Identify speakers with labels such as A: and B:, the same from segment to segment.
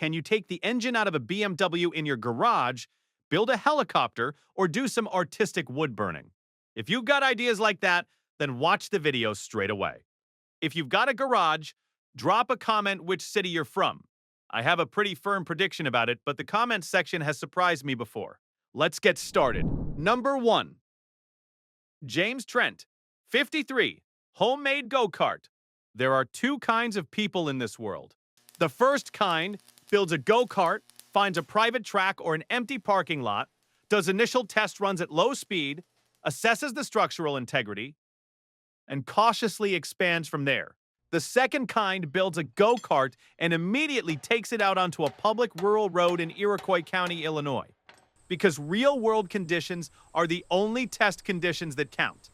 A: Can you take the engine out of a BMW in your garage, build a helicopter, or do some artistic wood burning? If you've got ideas like that, then watch the video straight away. If you've got a garage, drop a comment which city you're from. I have a pretty firm prediction about it, but the comments section has surprised me before. Let's get started. Number 1. James Trent, 53, homemade go-kart. There are two kinds of people in this world. The first kind builds a go-kart, finds a private track or an empty parking lot, does initial test runs at low speed, assesses the structural integrity, and cautiously expands from there. The second kind builds a go-kart and immediately takes it out onto a public rural road in Iroquois County, Illinois. Because real-world conditions are the only test conditions that count.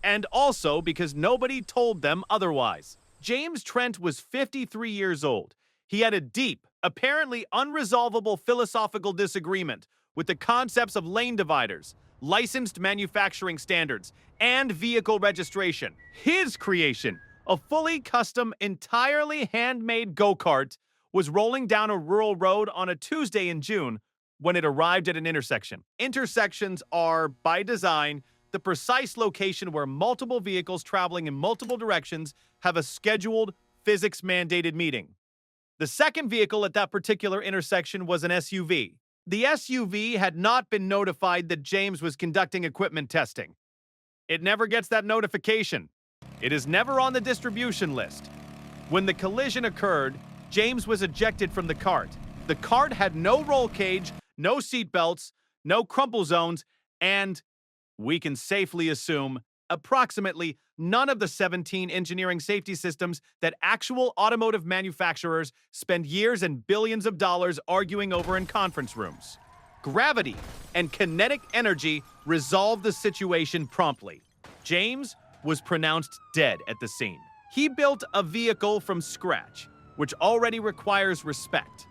A: And also because nobody told them otherwise. James Trent was 53 years old. He had a deep, apparently unresolvable philosophical disagreement with the concepts of lane dividers, licensed manufacturing standards, and vehicle registration. His creation, a fully custom, entirely handmade go-kart, was rolling down a rural road on a Tuesday in June when it arrived at an intersection. Intersections are, by design, the precise location where multiple vehicles traveling in multiple directions have a scheduled, physics-mandated meeting. The second vehicle at that particular intersection was an SUV. The SUV had not been notified that James was conducting equipment testing. It never gets that notification. It is never on the distribution list. When the collision occurred, James was ejected from the cart. The cart had no roll cage, no seat belts, no crumple zones, and, we can safely assume, approximately none of the 17 engineering safety systems that actual automotive manufacturers spend years and billions of dollars arguing over in conference rooms. Gravity and kinetic energy resolved the situation promptly. James was pronounced dead at the scene. He built a vehicle from scratch, which already requires respect,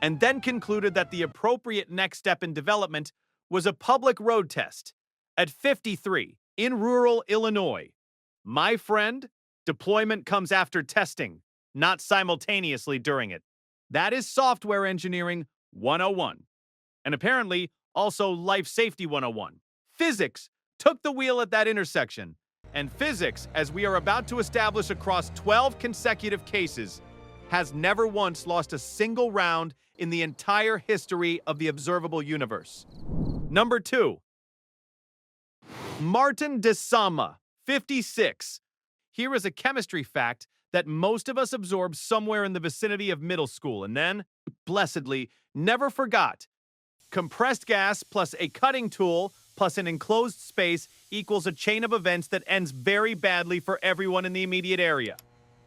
A: and then concluded that the appropriate next step in development was a public road test at 53 in rural Illinois. My friend, deployment comes after testing, not simultaneously during it. That is software engineering 101, and apparently also life safety 101. Physics took the wheel at that intersection, and physics, as we are about to establish across 12 consecutive cases, has never once lost a single round in the entire history of the observable universe. Number 2. Martin de Sama, 56. Here is a chemistry fact that most of us absorbed somewhere in the vicinity of middle school and then, blessedly, never forgot. Compressed gas plus a cutting tool plus an enclosed space equals a chain of events that ends very badly for everyone in the immediate area.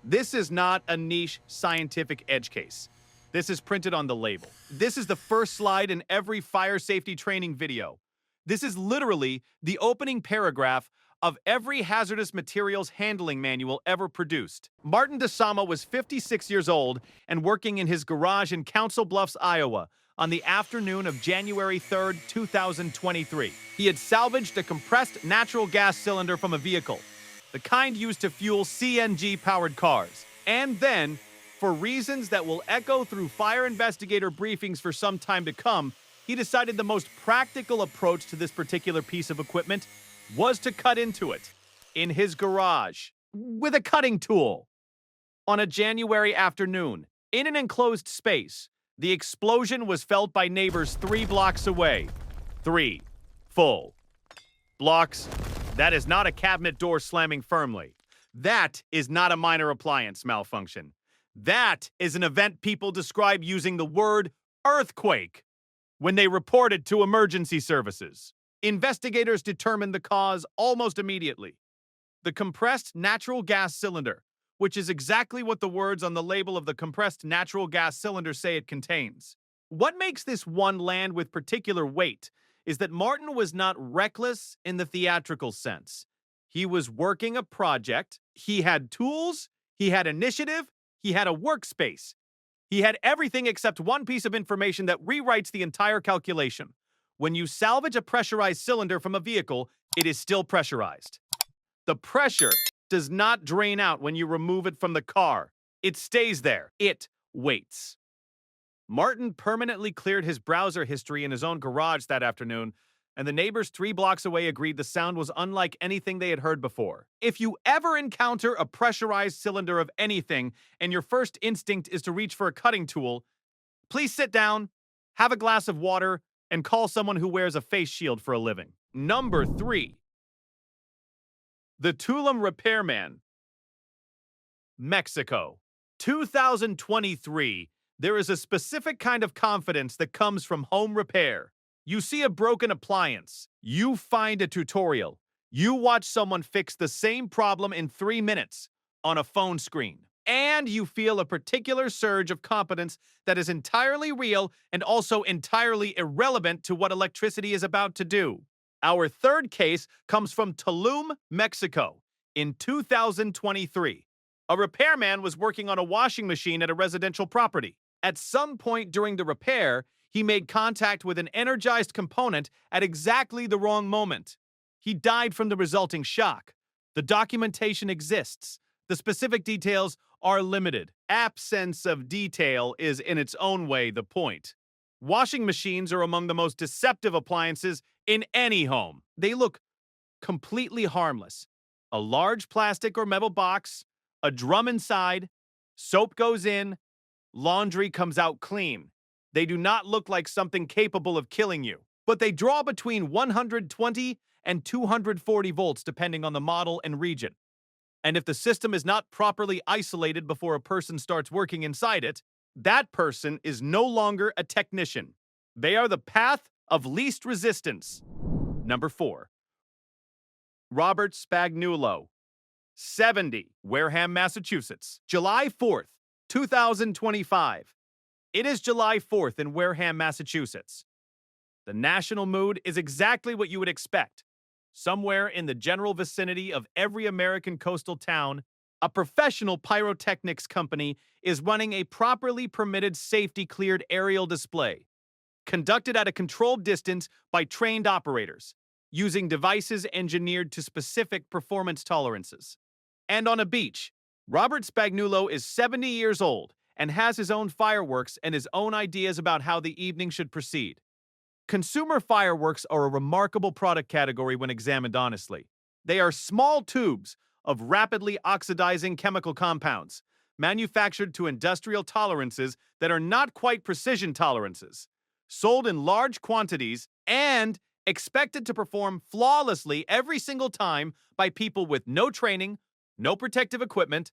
A: This is not a niche scientific edge case. This is printed on the label. This is the first slide in every fire safety training video. This is literally the opening paragraph of every hazardous materials handling manual ever produced. Martin DeSama was 56 years old and working in his garage in Council Bluffs, Iowa, on the afternoon of January 3rd, 2023. He had salvaged a compressed natural gas cylinder from a vehicle, the kind used to fuel CNG-powered cars. And then, for reasons that will echo through fire investigator briefings for some time to come, he decided the most practical approach to this particular piece of equipment was to cut into it in his garage with a cutting tool. On a January afternoon, in an enclosed space, the explosion was felt by neighbors 3 blocks away. 3 full blocks. That is not a cabinet door slamming firmly. That is not a minor appliance malfunction. That is an event people describe using the word earthquake when they reported to emergency services. Investigators determined the cause almost immediately. The compressed natural gas cylinder, which is exactly what the words on the label of the compressed natural gas cylinder say it contains. What makes this one land with particular weight is that Martin was not reckless in the theatrical sense. He was working a project, he had tools, he had initiative, he had a workspace. He had everything except one piece of information that rewrites the entire calculation. When you salvage a pressurized cylinder from a vehicle, it is still pressurized. The pressure does not drain out when you remove it from the car. It stays there. It waits. Martin permanently cleared his browser history in his own garage that afternoon, and the neighbors 3 blocks away agreed the sound was unlike anything they had heard before. If you ever encounter a pressurized cylinder of anything and your first instinct is to reach for a cutting tool, please sit down, have a glass of water, and call someone who wears a face shield for a living. Number 3. The Tulum Repairman, Mexico. 2023. There is a specific kind of confidence that comes from home repair. You see a broken appliance, you find a tutorial, you watch someone fix the same problem in 3 minutes on a phone screen, and you feel a particular surge of competence that is entirely real and also entirely irrelevant to what electricity is about to do. Our third case comes from Tulum, Mexico, in 2023. A repairman was working on a washing machine at a residential property. At some point during the repair, he made contact with an energized component at exactly the wrong moment. He died from the resulting shock. The documentation exists. The specific details are limited. Absence of detail is in its own way the point. Washing machines are among the most deceptive appliances in any home. They look completely harmless. A large plastic or metal box, a drum inside, soap goes in, laundry comes out clean. They do not look like something capable of killing you, but they draw between 120 and 240 volts depending on the model and region. And if the system is not properly isolated before a person starts working inside it, that person is no longer a technician. They are the path of least resistance. Number 4. Robert Spagnuolo, 70, Wareham, Massachusetts. July 4th, 2025. It is July 4th in Wareham, Massachusetts. The national mood is exactly what you would expect. Somewhere in the general vicinity of every American coastal town, a professional pyrotechnics company is running a properly permitted safety-cleared aerial display, conducted at a controlled distance by trained operators, using devices engineered to specific performance tolerances. And on a beach, Robert Spagnuolo is 70 years old and has his own fireworks and his own ideas about how the evening should proceed. Consumer fireworks are a remarkable product category when examined honestly. They are small tubes of rapidly oxidizing chemical compounds, manufactured to industrial tolerances that are not quite precision tolerances, sold in large quantities, and expected to perform flawlessly every single time by people with no training, no protective equipment,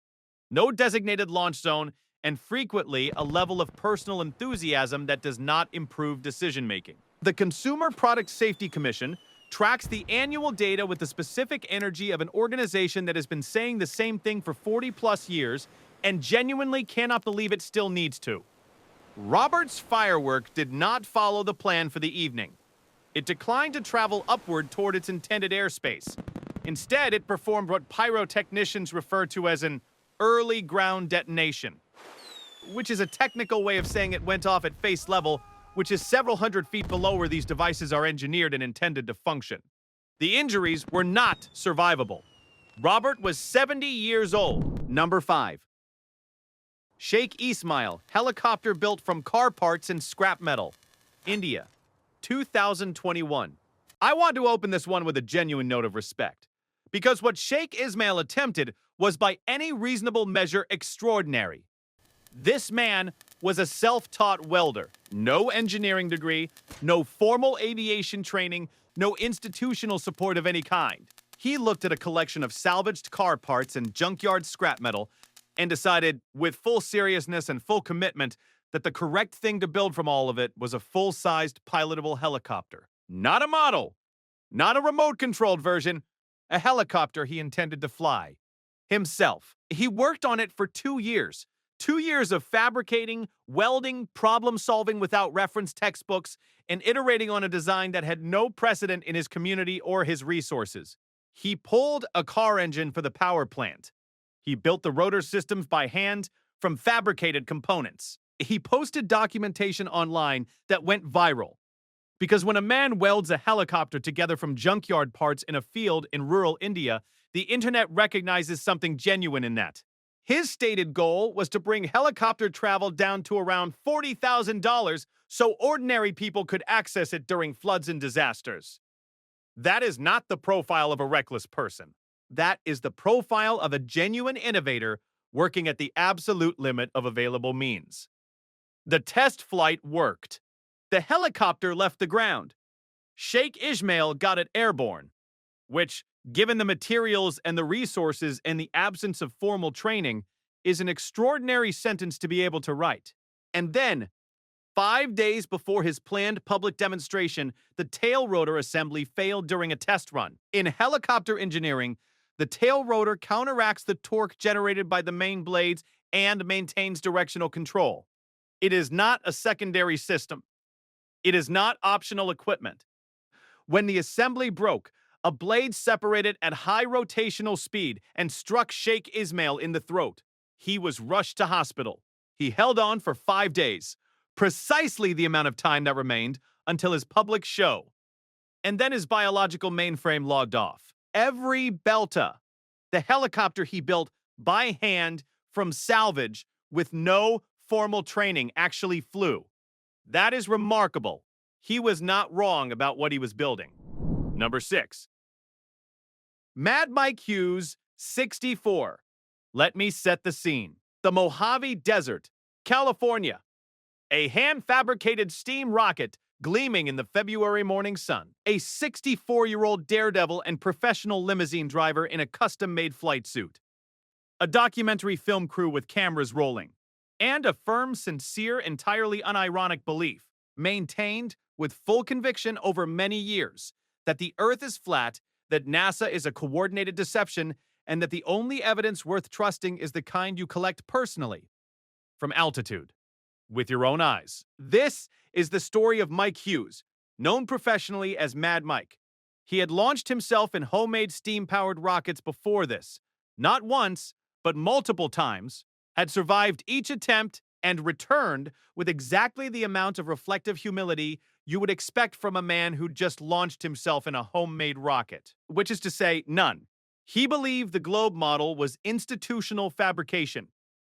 A: no designated launch zone, and frequently a level of personal enthusiasm that does not improve decision-making. The Consumer Product Safety Commission tracks the annual data with the specific energy of an organization that has been saying the same thing for 40-plus years and genuinely cannot believe it still needs to. Robert's firework did not follow the plan for the evening. It declined to travel upward toward its intended airspace. Instead, it performed what pyrotechnicians refer to as an early ground detonation, which is a technical way of saying it went off at face level, which is several hundred feet below where these devices are engineered and intended to function. The injuries were not survivable. Robert was 70 years old. Number 5. Sheikh Ismail, helicopter built from car parts and scrap metal, India, 2021. I want to open this one with a genuine note of respect, because what Sheikh Ismail attempted was by any reasonable measure extraordinary. This man was a self-taught welder. No engineering degree, no formal aviation training, no institutional support of any kind. He looked at a collection of salvaged car parts and junkyard scrap metal and decided, with full seriousness and full commitment, that the correct thing to build from all of it was a full-sized pilotable helicopter. Not a model, not a remote-controlled version, a helicopter he intended to fly. Himself. He worked on it for 2 years. 2 years of fabricating, welding, problem-solving without reference textbooks, and iterating on a design that had no precedent in his community or his resources. He pulled a car engine for the power plant. He built the rotor systems by hand from fabricated components. He posted documentation online that went viral. Because when a man welds a helicopter together from junkyard parts in a field in rural India, the internet recognizes something genuine in that. His stated goal was to bring helicopter travel down to around $40,000 so ordinary people could access it during floods and disasters. That is not the profile of a reckless person. That is the profile of a genuine innovator working at the absolute limit of available means. The test flight worked. The helicopter left the ground. Sheikh Ismail got it airborne, which, given the materials and the resources and the absence of formal training, is an extraordinary sentence to be able to write. And then, 5 days before his planned public demonstration, the tail rotor assembly failed during a test run. In helicopter engineering, the tail rotor counteracts the torque generated by the main blades and maintains directional control. It is not a secondary system. It is not optional equipment. When the assembly broke, a blade separated at high rotational speed and struck Sheikh Ismail in the throat. He was rushed to hospital. He held on for 5 days, precisely the amount of time that remained until his public show. And then his biological mainframe logged off. Every Belta, the helicopter he built by hand from salvage with no formal training, actually flew. That is remarkable. He was not wrong about what he was building. Number 6. Mad Mike Hughes, 64. Let me set the scene. The Mojave Desert, California. A hand-fabricated steam rocket gleaming in the February morning sun. A 64-year-old daredevil and professional limousine driver in a custom-made flight suit. A documentary film crew with cameras rolling. And a firm, sincere, entirely unironic belief, maintained with full conviction over many years, that the Earth is flat, that NASA is a coordinated deception, and that the only evidence worth trusting is the kind you collect personally, from altitude, with your own eyes. This is the story of Mike Hughes, known professionally as Mad Mike. He had launched himself in homemade steam-powered rockets before this, not once, but multiple times, had survived each attempt and returned with exactly the amount of reflective humility you would expect from a man who just launched himself in a homemade rocket, which is to say, none. He believed the globe model was institutional fabrication,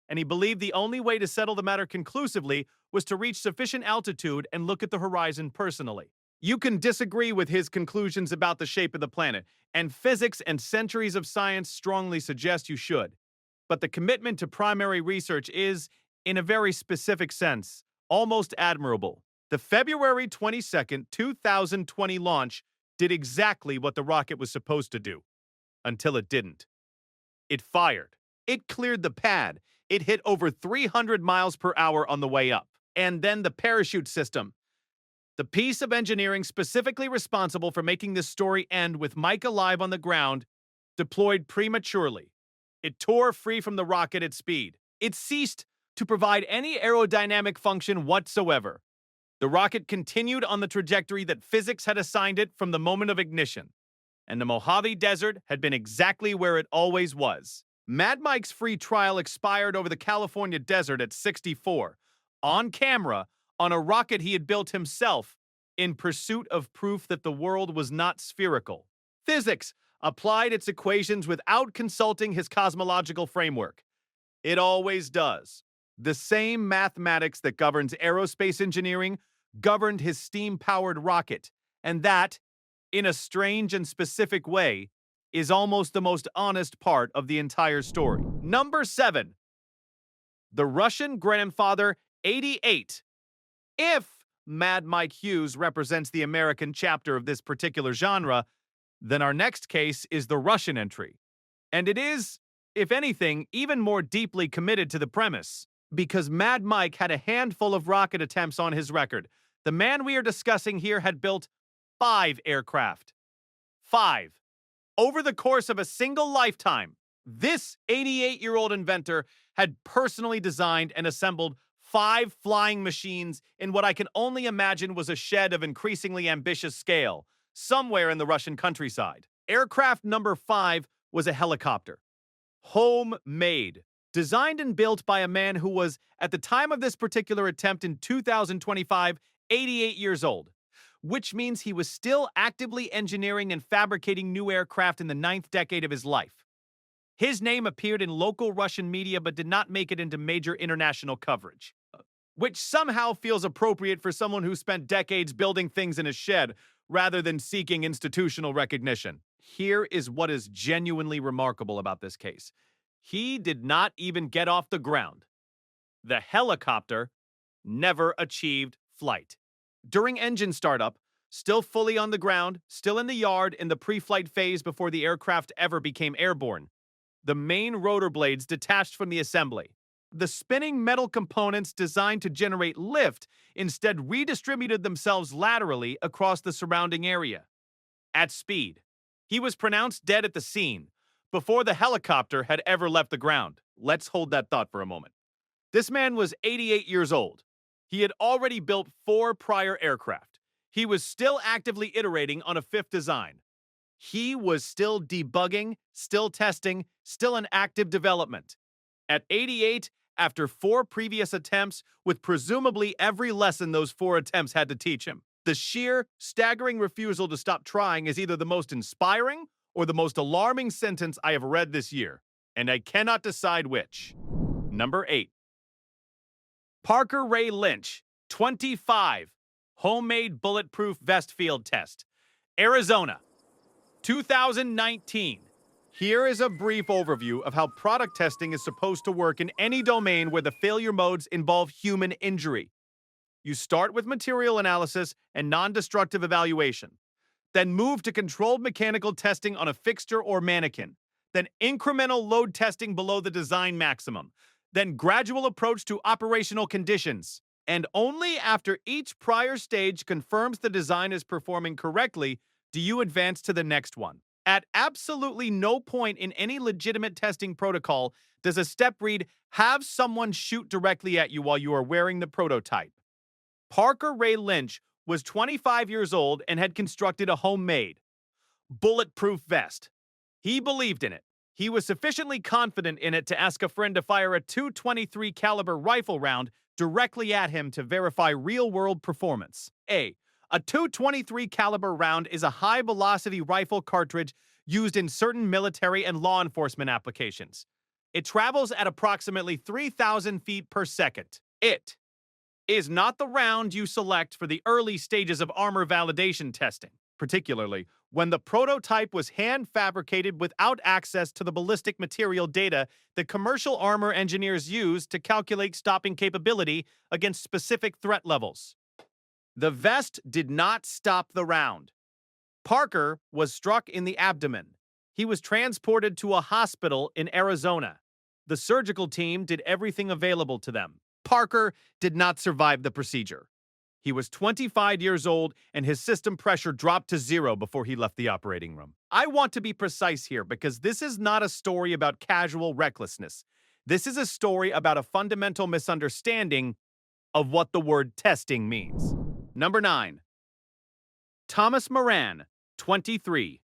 A: and he believed the only way to settle the matter conclusively was to reach sufficient altitude and look at the horizon personally. You can disagree with his conclusions about the shape of the planet, and physics and centuries of science strongly suggest you should. But the commitment to primary research is, in a very specific sense, almost admirable. The February 22nd, 2020 launch did exactly what the rocket was supposed to do. Until it didn't. It fired. It cleared the pad. It hit over 300 miles per hour on the way up. And then the parachute system. The piece of engineering specifically responsible for making this story end with Mike alive on the ground, deployed prematurely. It tore free from the rocket at speed. It ceased to provide any aerodynamic function whatsoever. The rocket continued on the trajectory that physics had assigned it from the moment of ignition. And the Mojave Desert had been exactly where it always was. Mad Mike's free trial expired over the California desert at 64, on camera, on a rocket he had built himself, in pursuit of proof that the world was not spherical. Physics applied its equations without consulting his cosmological framework. It always does. The same mathematics that governs aerospace engineering governed his steam-powered rocket, and that, in a strange and specific way, is almost the most honest part of the entire story. Number 7. The Russian grandfather 88. If Mad Mike Hughes represents the American chapter of this particular genre, then our next case is the Russian entry. And it is, if anything, even more deeply committed to the premise, because Mad Mike had a handful of rocket attempts on his record. The man we are discussing here had built 5 aircraft. 5. Over the course of a single lifetime, this 88-year-old inventor had personally designed and assembled 5 flying machines in what I can only imagine was a shed of increasingly ambitious scale, somewhere in the Russian countryside. Aircraft number 5 was a helicopter. Homemade. Designed and built by a man who was, at the time of this particular attempt in 2025, 88 years old, which means he was still actively engineering and fabricating new aircraft in the 9th decade of his life. His name appeared in local Russian media but did not make it into major international coverage, which somehow feels appropriate for someone who spent decades building things in a shed rather than seeking institutional recognition. Here is what is genuinely remarkable about this case. He did not even get off the ground. The helicopter never achieved flight. During engine startup, still fully on the ground, still in the yard in the pre-flight phase before the aircraft ever became airborne, the main rotor blades detached from the assembly. The spinning metal components designed to generate lift instead redistributed themselves laterally across the surrounding area. At speed, he was pronounced dead at the scene before the helicopter had ever left the ground. Let's hold that thought for a moment. This man was 88 years old. He had already built 4 prior aircraft. He was still actively iterating on a 5th design. He was still debugging, still testing, still in active development. At 88, after 4 previous attempts, with presumably every lesson those 4 attempts had to teach him, the sheer, staggering refusal to stop trying is either the most inspiring or the most alarming sentence I have read this year, and I cannot decide which. Number 8. Parker Ray Lynch, 25, homemade bulletproof vest field test, Arizona, 2019. Here is a brief overview of how product testing is supposed to work in any domain where the failure modes involve human injury. You start with material analysis and non-destructive evaluation, then move to controlled mechanical testing on a fixture or mannequin, then incremental load testing below the design maximum, then gradual approach to operational conditions. And only after each prior stage confirms the design is performing correctly do you advance to the next one. At absolutely no point in any legitimate testing protocol does a step read, "Have someone shoot directly at you while you are wearing the prototype." Parker Ray Lynch was 25 years old and had constructed a homemade, bulletproof vest. He believed in it. He was sufficiently confident in it to ask a friend to fire a .223 caliber rifle round directly at him to verify real-world performance. A .223 caliber round is a high-velocity rifle cartridge used in certain military and law enforcement applications. It travels at approximately 3,000 feet per second. It is not the round you select for the early stages of armor validation testing, particularly when the prototype was hand-fabricated without access to the ballistic material data that commercial armor engineers use to calculate stopping capability against specific threat levels. The vest did not stop the round. Parker was struck in the abdomen. He was transported to a hospital in Arizona. The surgical team did everything available to them. Parker did not survive the procedure. He was 25 years old, and his system pressure dropped to 0 before he left the operating room. I want to be precise here because this is not a story about casual recklessness. This is a story about a fundamental misunderstanding of what the word testing means. Number 9. Thomas Moran, 23.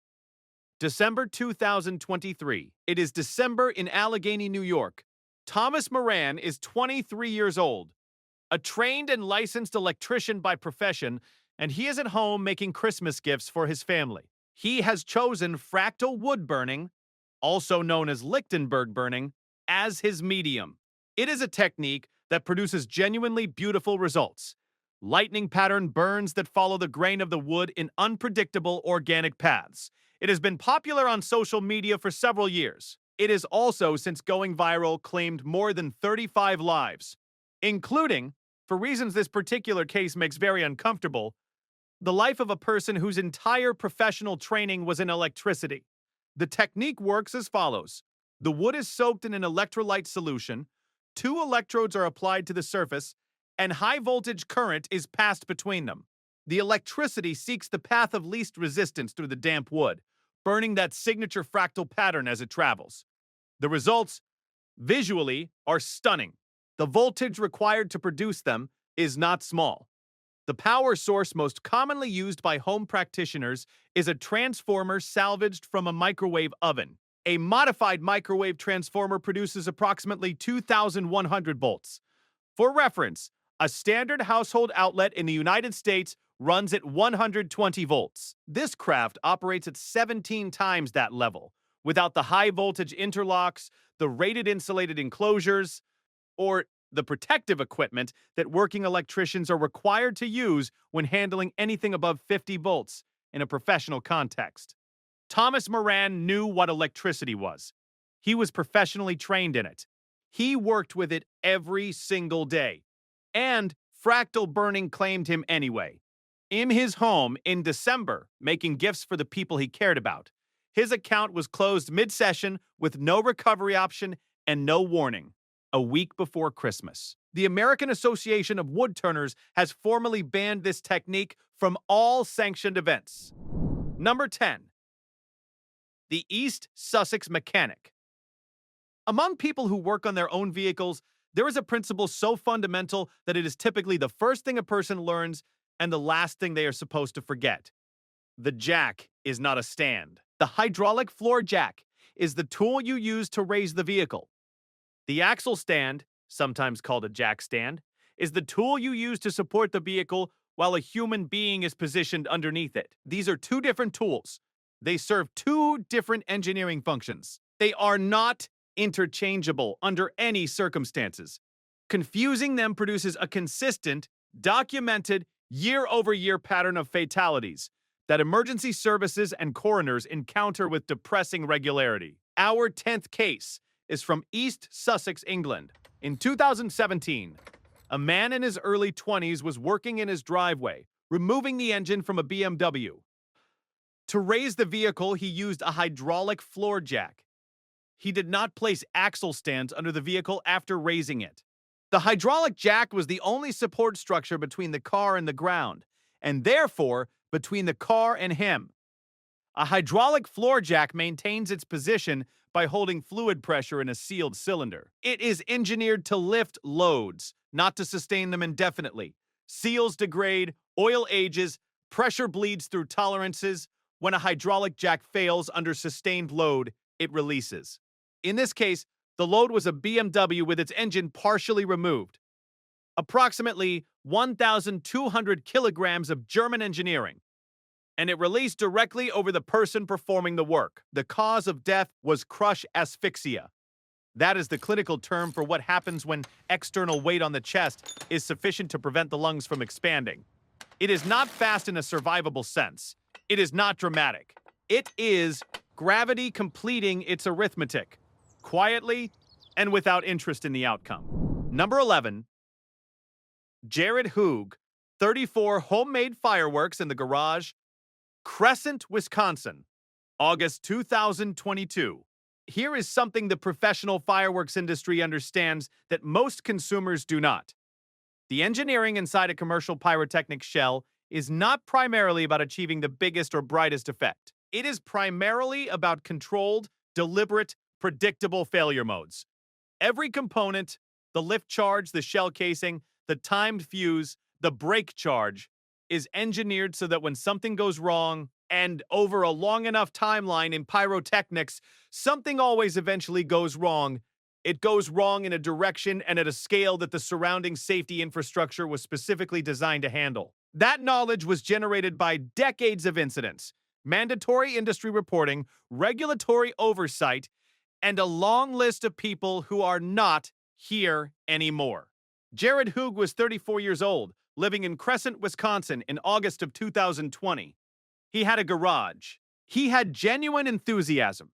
A: December 2023. It is December in Allegheny, New York. Thomas Moran is 23 years old, a trained and licensed electrician by profession, and he is at home making Christmas gifts for his family. He has chosen fractal wood burning, also known as Lichtenberg burning, as his medium. It is a technique that produces genuinely beautiful results. Lightning pattern burns that follow the grain of the wood in unpredictable organic paths. It has been popular on social media for several years. It has also, since going viral, claimed more than 35 lives, including, for reasons this particular case makes very uncomfortable, the life of a person whose entire professional training was in electricity. The technique works as follows. The wood is soaked in an electrolyte solution, 2 electrodes are applied to the surface, and high-voltage current is passed between them. The electricity seeks the path of least resistance through the damp wood, burning that signature fractal pattern as it travels. The results, visually, are stunning. The voltage required to produce them is not small. The power source most commonly used by home practitioners is a transformer salvaged from a microwave oven. A modified microwave transformer produces approximately 2,100 volts. For reference, a standard household outlet in the United States runs at 120 volts. This craft operates at 17 times that level, without the high-voltage interlocks, the rated insulated enclosures, or the protective equipment that working electricians are required to use when handling anything above 50 volts in a professional context. Thomas Moran knew what electricity was. He was professionally trained in it. He worked with it every single day. And fractal burning claimed him anyway. In his home in December, making gifts for the people he cared about. His account was closed mid-session with no recovery option and no warning, a week before Christmas. The American Association of Woodturners has formally banned this technique from all sanctioned events. Number 10. The East Sussex Mechanic. Among people who work on their own vehicles, there is a principle so fundamental that it is typically the first thing a person learns and the last thing they are supposed to forget. The jack is not a stand. The hydraulic floor jack is the tool you use to raise the vehicle. The axle stand, sometimes called a jack stand, is the tool you use to support the vehicle while a human being is positioned underneath it. These are two different tools. They serve two different engineering functions. They are not interchangeable under any circumstances. Confusing them produces a consistent, documented, year-over-year pattern of fatalities that emergency services and coroners encounter with depressing regularity. Our 10th case is from East Sussex, England. In 2017, a man in his early 20s was working in his driveway, removing the engine from a BMW. To raise the vehicle, he used a hydraulic floor jack. He did not place axle stands under the vehicle after raising it. The hydraulic jack was the only support structure between the car and the ground, and therefore between the car and him. A hydraulic floor jack maintains its position by holding fluid pressure in a sealed cylinder. It is engineered to lift loads, not to sustain them indefinitely. Seals degrade, oil ages, pressure bleeds through tolerances. When a hydraulic jack fails under sustained load, it releases. In this case, the load was a BMW with its engine partially removed. Approximately 1,200 kilograms of German engineering, and it released directly over the person performing the work. The cause of death was crush asphyxia. That is the clinical term for what happens when external weight on the chest is sufficient to prevent the lungs from expanding. It is not fast in a survivable sense. It is not dramatic. It is gravity completing its arithmetic, quietly and without interest in the outcome. Number 11. Jared Hoog, 34 homemade fireworks in the garage, Crescent, Wisconsin, August 2022. Here is something the professional fireworks industry understands that most consumers do not. The engineering inside a commercial pyrotechnic shell is not primarily about achieving the biggest or brightest effect. It is primarily about controlled, deliberate, predictable failure modes. Every component, the lift charge, the shell casing, the timed fuse, the brake charge, is engineered so that when something goes wrong, and over a long enough timeline in pyrotechnics, something always eventually goes wrong. It goes wrong in a direction and at a scale that the surrounding safety infrastructure was specifically designed to handle. That knowledge was generated by decades of incidents, mandatory industry reporting, regulatory oversight, and a long list of people who are not here anymore. Jared Hoog was 34 years old, living in Crescent, Wisconsin in August of 2020. He had a garage. He had genuine enthusiasm.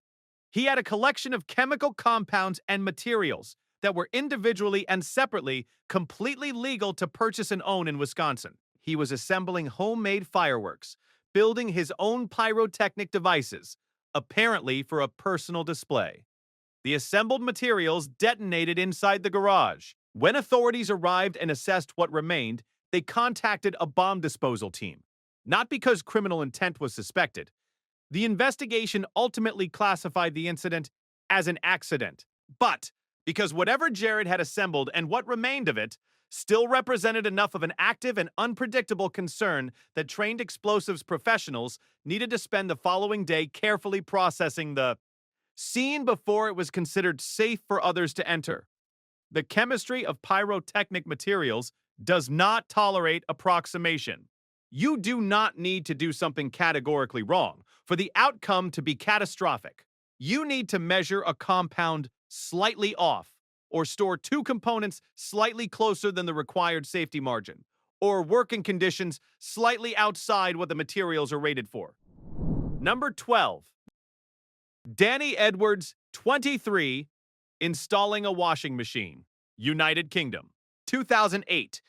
A: He had a collection of chemical compounds and materials that were individually and separately completely legal to purchase and own in Wisconsin. He was assembling homemade fireworks, building his own pyrotechnic devices, apparently for a personal display. The assembled materials detonated inside the garage. When authorities arrived and assessed what remained, they contacted a bomb disposal team. Not because criminal intent was suspected. The investigation ultimately classified the incident as an accident, but because whatever Jared had assembled and what remained of it still represented enough of an active and unpredictable concern that trained explosives professionals needed to spend the following day carefully processing the scene before it was considered safe for others to enter. The chemistry of pyrotechnic materials does not tolerate approximation. You do not need to do something categorically wrong for the outcome to be catastrophic. You need to measure a compound slightly off, or store two components slightly closer than the required safety margin, or work in conditions slightly outside what the materials are rated for. Number 12. Danny Edwards, 23, installing a washing machine, United Kingdom, 2008.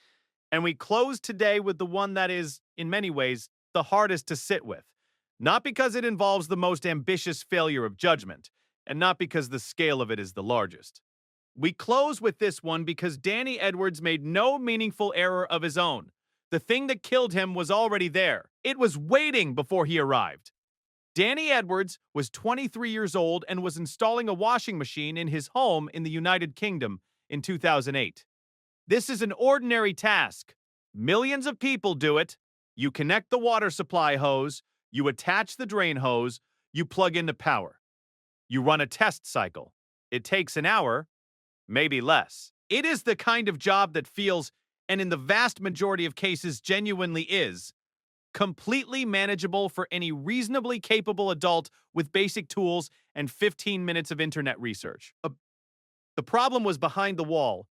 A: And we close today with the one that is, in many ways, the hardest to sit with. Not because it involves the most ambitious failure of judgment, and not because the scale of it is the largest. We close with this one because Danny Edwards made no meaningful error of his own. The thing that killed him was already there. It was waiting before he arrived. Danny Edwards was 23 years old and was installing a washing machine in his home in the United Kingdom in 2008. This is an ordinary task. Millions of people do it. You connect the water supply hose, you attach the drain hose, you plug into power. You run a test cycle. It takes an hour, maybe less. It is the kind of job that feels, and in the vast majority of cases genuinely is, completely manageable for any reasonably capable adult with basic tools and 15 minutes of internet research. The problem was behind the wall,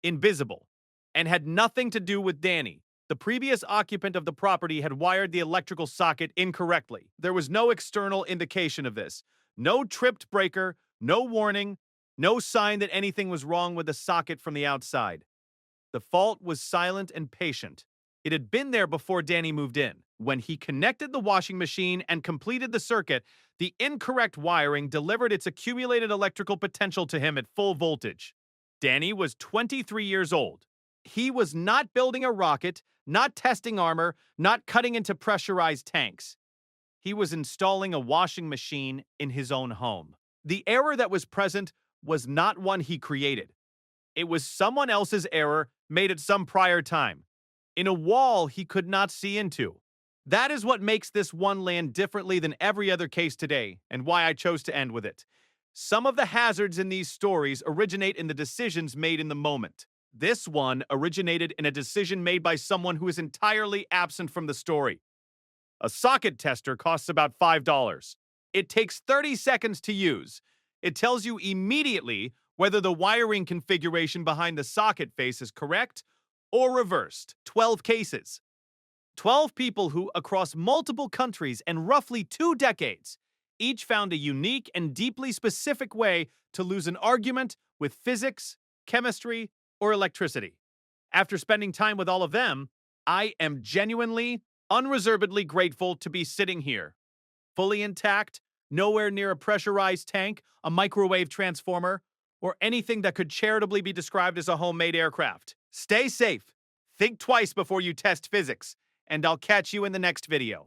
A: invisible, and had nothing to do with Danny. The previous occupant of the property had wired the electrical socket incorrectly. There was no external indication of this. No tripped breaker, no warning, no sign that anything was wrong with the socket from the outside. The fault was silent and patient. It had been there before Danny moved in. When he connected the washing machine and completed the circuit, the incorrect wiring delivered its accumulated electrical potential to him at full voltage. Danny was 23 years old. He was not building a rocket, not testing armor, not cutting into pressurized tanks. He was installing a washing machine in his own home. The error that was present was not one he created. It was someone else's error made at some prior time, in a wall he could not see into. That is what makes this one land differently than every other case today, and why I chose to end with it. Some of the hazards in these stories originate in the decisions made in the moment. This one originated in a decision made by someone who is entirely absent from the story. A socket tester costs about $5. It takes 30 seconds to use. It tells you immediately whether the wiring configuration behind the socket face is correct or reversed. 12 cases. 12 people who, across multiple countries and roughly 2 decades, each found a unique and deeply specific way to lose an argument with physics, chemistry, or electricity. After spending time with all of them, I am genuinely, unreservedly grateful to be sitting here, fully intact, nowhere near a pressurized tank, a microwave transformer, or anything that could charitably be described as a homemade aircraft. Stay safe, think twice before you test physics, and I'll catch you in the next video.